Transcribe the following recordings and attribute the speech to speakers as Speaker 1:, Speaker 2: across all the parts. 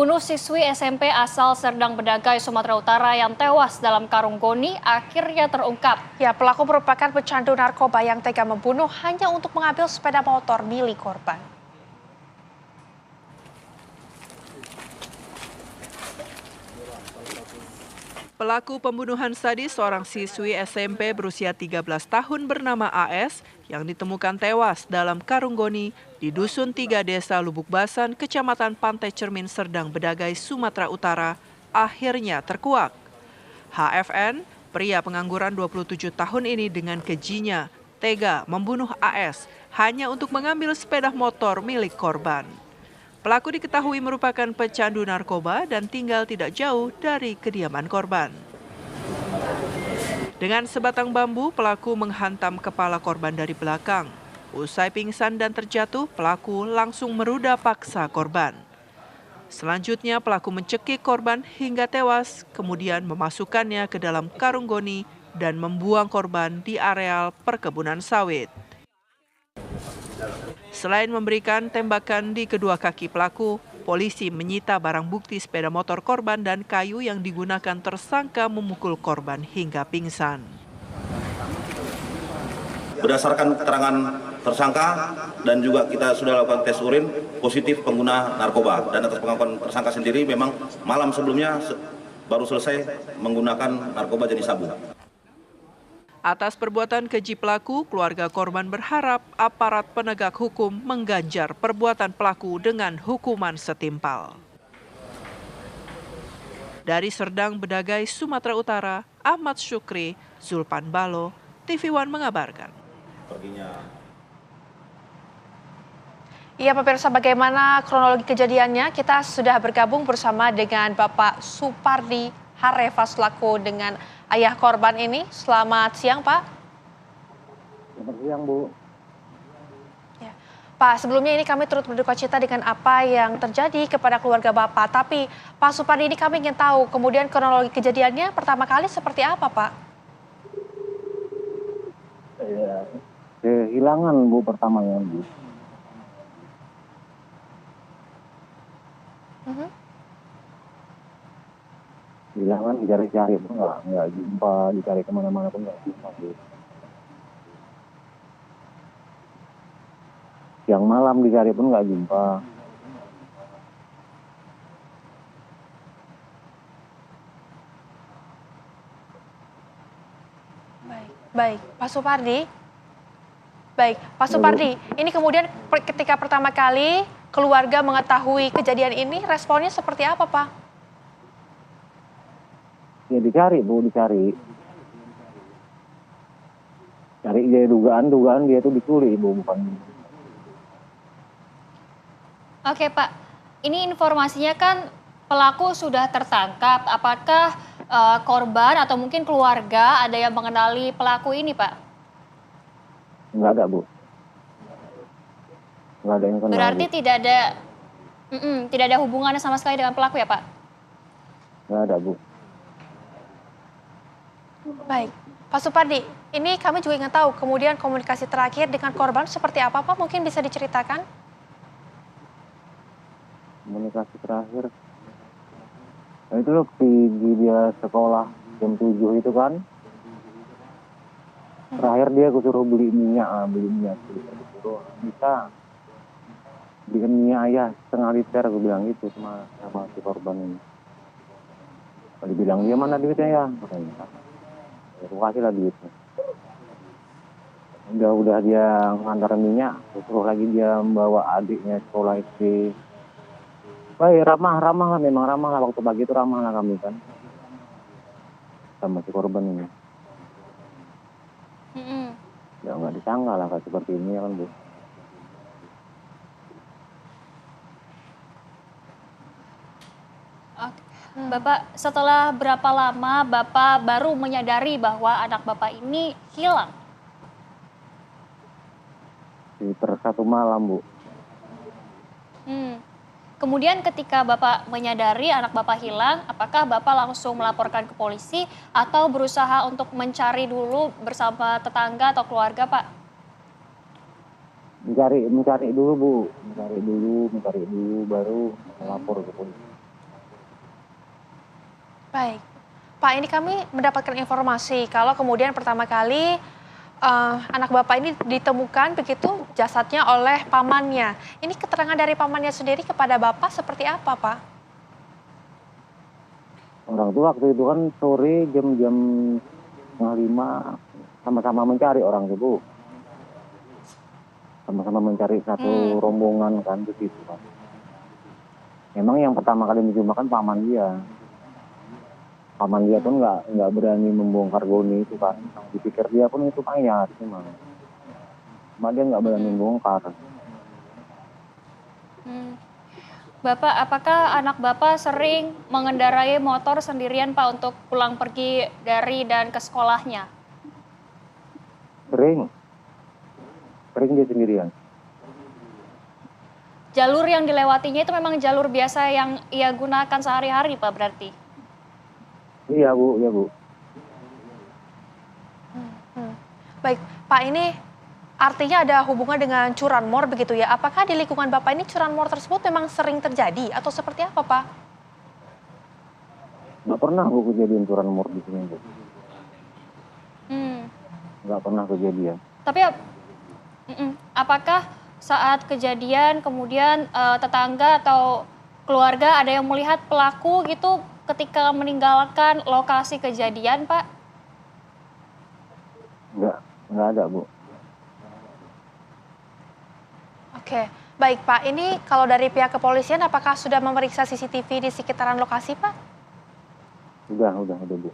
Speaker 1: Membunuh siswi SMP asal Serdang Bedagai, Sumatera Utara yang tewas dalam karung goni akhirnya terungkap.
Speaker 2: Ya, pelaku merupakan pecandu narkoba yang tega membunuh hanya untuk mengambil sepeda motor milik korban.
Speaker 3: Pelaku pembunuhan sadis seorang siswi SMP berusia 13 tahun bernama AS yang ditemukan tewas dalam karung goni di Dusun 3 Desa Lubuk Basan, Kecamatan Pantai Cermin, Serdang Bedagai, Sumatera Utara, akhirnya terkuak. HFN, pria pengangguran 27 tahun ini dengan kejinya, tega membunuh AS hanya untuk mengambil sepeda motor milik korban. Pelaku diketahui merupakan pecandu narkoba dan tinggal tidak jauh dari kediaman korban. Dengan sebatang bambu, pelaku menghantam kepala korban dari belakang. Usai pingsan dan terjatuh, pelaku langsung meruda paksa korban. Selanjutnya, pelaku mencekik korban hingga tewas, kemudian memasukkannya ke dalam karung goni dan membuang korban di areal perkebunan sawit. Selain memberikan tembakan di kedua kaki pelaku, polisi menyita barang bukti sepeda motor korban dan kayu yang digunakan tersangka memukul korban hingga pingsan.
Speaker 4: Berdasarkan keterangan tersangka dan juga kita sudah lakukan tes urin positif pengguna narkoba, dan atas pengakuan tersangka sendiri memang malam sebelumnya baru selesai menggunakan narkoba jenis sabu.
Speaker 3: Atas perbuatan keji pelaku, keluarga korban berharap aparat penegak hukum mengganjar perbuatan pelaku dengan hukuman setimpal. Dari Serdang Bedagai, Sumatera Utara, Ahmad Syukri, Zulpan Balo, TV One mengabarkan.
Speaker 2: Iya, pemirsa, bagaimana kronologi kejadiannya? Kita sudah bergabung bersama dengan Bapak Supardi Harefa selaku dengan ayah korban ini. Selamat siang, Pak.
Speaker 5: Selamat siang, Bu.
Speaker 2: Ya. Pak, sebelumnya ini kami turut berduka cita dengan apa yang terjadi kepada keluarga Bapak. Tapi Pak Supardi, ini kami ingin tahu kemudian kronologi kejadiannya pertama kali seperti apa, Pak?
Speaker 5: Ya, kehilangan, Bu, pertamanya, Bu. Hilangan dicari-cari pun nggak jumpa, dicari kemana-mana pun nggak jumpa, Bu. Siang malam dicari pun nggak jumpa.
Speaker 2: Baik, Pak Supardi. Baik, Pak Supardi, ini kemudian ketika pertama kali keluarga mengetahui kejadian ini, responnya seperti apa, Pak?
Speaker 5: Ya dicari, Bu, dicari. Cari dia dugaan dia itu diculik, Bu, bukan.
Speaker 1: Oke Pak, ini informasinya kan pelaku sudah tertangkap. Apakah korban atau mungkin keluarga ada yang mengenali pelaku ini, Pak?
Speaker 5: Nggak ada, Bu. Nggak ada yang kenal.
Speaker 1: Berarti
Speaker 5: Bu.
Speaker 1: tidak ada hubungannya sama sekali dengan pelaku ya, Pak?
Speaker 5: Nggak ada, Bu.
Speaker 2: Baik, Pak Supardi, ini kami juga ingin tahu kemudian komunikasi terakhir dengan korban seperti apa, Pak? Mungkin bisa diceritakan?
Speaker 5: Komunikasi terakhir. Nah, itu loh, dia sekolah jam 7 itu kan. Terakhir dia aku suruh beli minyak. Disuruh, bisa bikin minyak ayah 1,5 liter, aku bilang gitu sama si korban ini. Kalau dibilang dia mana duitnya ya? Katanya. Aku kasih lah duitnya. Udah dia ngantar minyak, suruh lagi dia membawa adiknya sekolah SD. Baik, ramah lah, memang ramah lah, waktu pagi itu ramah lah kami kan. Sama si korban ini. Ya nggak disangka lah kayak seperti ini kan, Bu.
Speaker 1: Oke. Bapak, setelah berapa lama Bapak baru menyadari bahwa anak Bapak ini hilang?
Speaker 5: Sekitar 1 malam, Bu.
Speaker 1: Kemudian ketika Bapak menyadari anak Bapak hilang, apakah Bapak langsung melaporkan ke polisi atau berusaha untuk mencari dulu bersama tetangga atau keluarga, Pak?
Speaker 5: Mencari dulu, Bu. Mencari dulu baru melapor ke polisi.
Speaker 2: Baik. Pak, ini kami mendapatkan informasi kalau kemudian pertama kali anak Bapak ini ditemukan begitu jasadnya oleh pamannya. Ini keterangan dari pamannya sendiri kepada Bapak seperti apa, Pak?
Speaker 5: Orang tua waktu itu kan sore jam-jam 5 sama-sama mencari orang itu, Bu. Sama-sama mencari satu rombongan kan begitu kan. Memang yang pertama kali mencium kan paman dia. Paman dia pun nggak berani membongkar goni itu kan. Dipikir dia pun itu mayat memang. Cuma dia nggak berani membongkar.
Speaker 1: Hmm. Bapak, apakah anak Bapak sering mengendarai motor sendirian Pak untuk pulang pergi dari dan ke sekolahnya?
Speaker 5: Sering dia sendirian.
Speaker 1: Jalur yang dilewatinya itu memang jalur biasa yang ia gunakan sehari-hari Pak berarti?
Speaker 5: Iya Bu.
Speaker 2: Baik, Pak, ini artinya ada hubungan dengan curanmor begitu ya. Apakah di lingkungan Bapak ini curanmor tersebut memang sering terjadi atau seperti apa, Pak?
Speaker 5: Nggak pernah Bu kejadian curanmor di sini Bu.
Speaker 1: Hmm.
Speaker 5: Nggak pernah kejadian.
Speaker 1: Tapi apakah saat kejadian kemudian tetangga atau keluarga ada yang melihat pelaku gitu ketika meninggalkan lokasi kejadian, Pak?
Speaker 5: Nggak ada Bu.
Speaker 2: Oke, baik Pak. Ini kalau dari pihak kepolisian apakah sudah memeriksa CCTV di sekitaran lokasi, Pak?
Speaker 5: Udah Bu.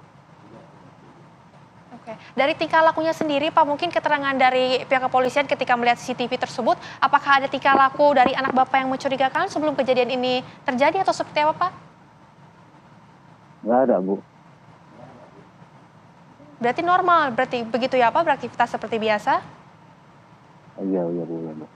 Speaker 2: Oke. Dari tingkah lakunya sendiri, Pak, mungkin keterangan dari pihak kepolisian ketika melihat CCTV tersebut, apakah ada tingkah laku dari anak Bapak yang mencurigakan sebelum kejadian ini terjadi atau seperti apa, Pak?
Speaker 5: Nggak ada Bu.
Speaker 2: Berarti normal, berarti begitu ya Pak, beraktivitas seperti biasa?
Speaker 5: Iya Bu.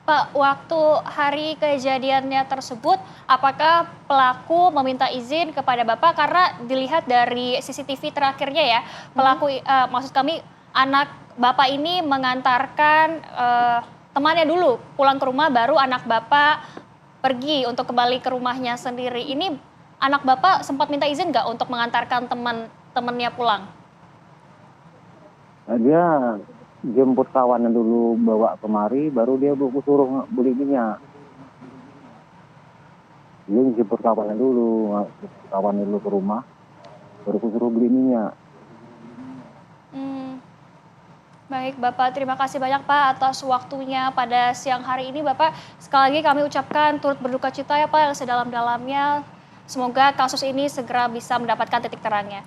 Speaker 1: Pak, waktu hari kejadiannya tersebut, apakah pelaku meminta izin kepada Bapak? Karena dilihat dari CCTV terakhirnya ya, pelaku, maksud kami anak Bapak ini mengantarkan temannya dulu pulang ke rumah, baru anak Bapak pergi untuk kembali ke rumahnya sendiri. Ini anak Bapak sempat minta izin nggak untuk mengantarkan teman-temannya pulang?
Speaker 5: Nah, dia jemput kawannya dulu bawa kemari, baru dia suruh beli minyak. Dia jemput kawannya dulu ke rumah, baru suruh beli minyak.
Speaker 1: Baik Bapak, terima kasih banyak Pak atas waktunya pada siang hari ini Bapak. Sekali lagi kami ucapkan turut berduka cita ya Pak yang sedalam-dalamnya. Semoga kasus ini segera bisa mendapatkan titik terangnya.